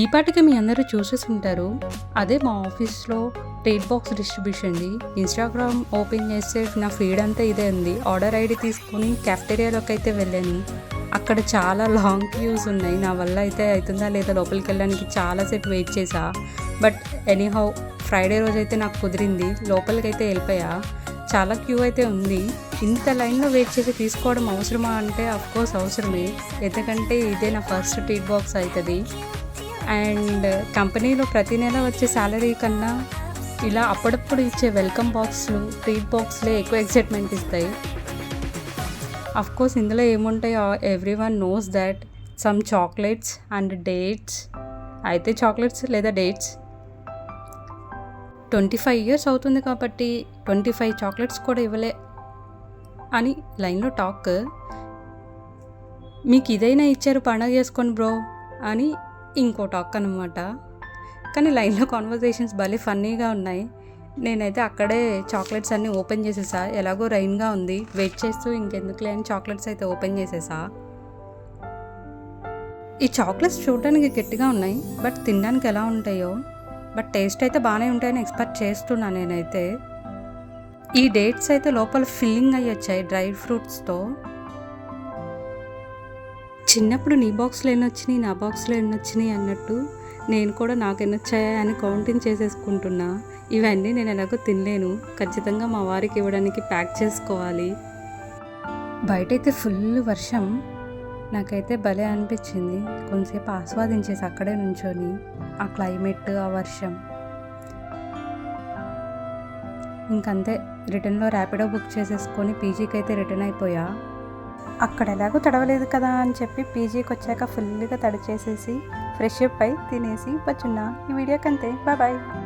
ఈ పాటికి మీ అందరూ చూసేసి ఉంటారు. అదే మా ఆఫీస్లో ట్రీట్ బాక్స్ డిస్ట్రిబ్యూషన్ది. ఇన్స్టాగ్రామ్ ఓపెన్ చేస్తే నా ఫీడ్ అంతా ఇదే ఉంది. ఆర్డర్ ఐడి తీసుకొని క్యాఫ్టేరియాలోకి అయితే వెళ్ళాను. అక్కడ చాలా లాంగ్ క్యూస్ ఉన్నాయి. నా వల్ల అయితే అవుతుందా లేదా లోపలికి వెళ్ళడానికి చాలాసేపు వెయిట్ చేసా. బట్ ఎనీహౌ ఫ్రైడే రోజు అయితే నాకు కుదిరింది. లోపలికి అయితే వెళ్ళిపోయా. చాలా క్యూ అయితే ఉంది. ఇంత లైన్లో వెయిట్ చేసి తీసుకోవడం అవసరమా అంటే అఫ్కోర్స్ అవసరమే. ఎందుకంటే ఇదే నా ఫస్ట్ ట్రీట్ బాక్స్ అవుతుంది. అండ్ కంపెనీలో ప్రతి నెల వచ్చే శాలరీ కన్నా ఇలా అప్పుడప్పుడు ఇచ్చే వెల్కమ్ బాక్స్లు, ట్రీట్ బాక్స్లే ఎక్కువ ఎక్సైట్మెంట్ ఇస్తాయి. అఫ్కోర్స్ ఇందులో ఏముంటాయో everyone knows that some chocolates and dates. అయితే చాక్లెట్స్ లేదా డేట్స్. 25 years అవుతుంది కాబట్టి 25 చాక్లెట్స్ కూడా ఇవ్వలే అని లైన్లో టాక్. మీకు ఇదైనా ఇచ్చారు పండగ చేసుకొని బ్రో అని ఇంకో టాక్ అనమాట. కానీ లైన్లో కాన్వర్జేషన్స్ భలే ఫన్నీగా ఉన్నాయి. నేనైతే అక్కడే చాక్లెట్స్ అన్నీ ఓపెన్ చేసేసా. ఎలాగో రైన్గా ఉంది, వెయిట్ చేస్తూ ఇంకెందుకులే అని చాక్లెట్స్ అయితే ఓపెన్ చేసేసా. ఈ చాక్లెట్స్ చూడడానికి గట్టిగా ఉన్నాయి, బట్ తినడానికి ఎలా ఉంటాయో, బట్ టేస్ట్ అయితే బాగానే ఉంటాయని ఎక్స్పెక్ట్ చేస్తున్నా నేనైతే. ఈ డేట్స్ అయితే లోపల ఫిల్లింగ్ అయ్యి వచ్చాయి డ్రై ఫ్రూట్స్తో. చిన్నప్పుడు నీ బాక్స్లో ఎన్ని వచ్చినాయి, నా బాక్స్లో ఎన్ని వచ్చినాయి అన్నట్టు నేను కూడా నాకు ఎన్ని వచ్చాయా అని కౌంటింగ్ చేసేసుకుంటున్నా. ఇవన్నీ నేను ఎలాగో తినలేను. ఖచ్చితంగా మా వారికి ఇవ్వడానికి ప్యాక్ చేసుకోవాలి. బయటైతే ఫుల్ వర్షం. నాకైతే భలే అనిపించింది. కొంతసేపు ఆస్వాదించేసి అక్కడే నుంచొని ఆ క్లైమేట్, ఆ వర్షం. ఇంకంతే రిటర్న్లో ర్యాపిడో బుక్ చేసేసుకొని పీజీకి అయితే రిటర్న్ అయిపోయా. అక్కడ ఎలాగో తడవలేదు కదా అని చెప్పి పీజీకి వచ్చాక ఫుల్గా తడిచేసేసి ఫ్రెష్ అప్ అయి తినేసి వచ్చున్నా. ఈ వీడియోకి అంతే. బాయ్.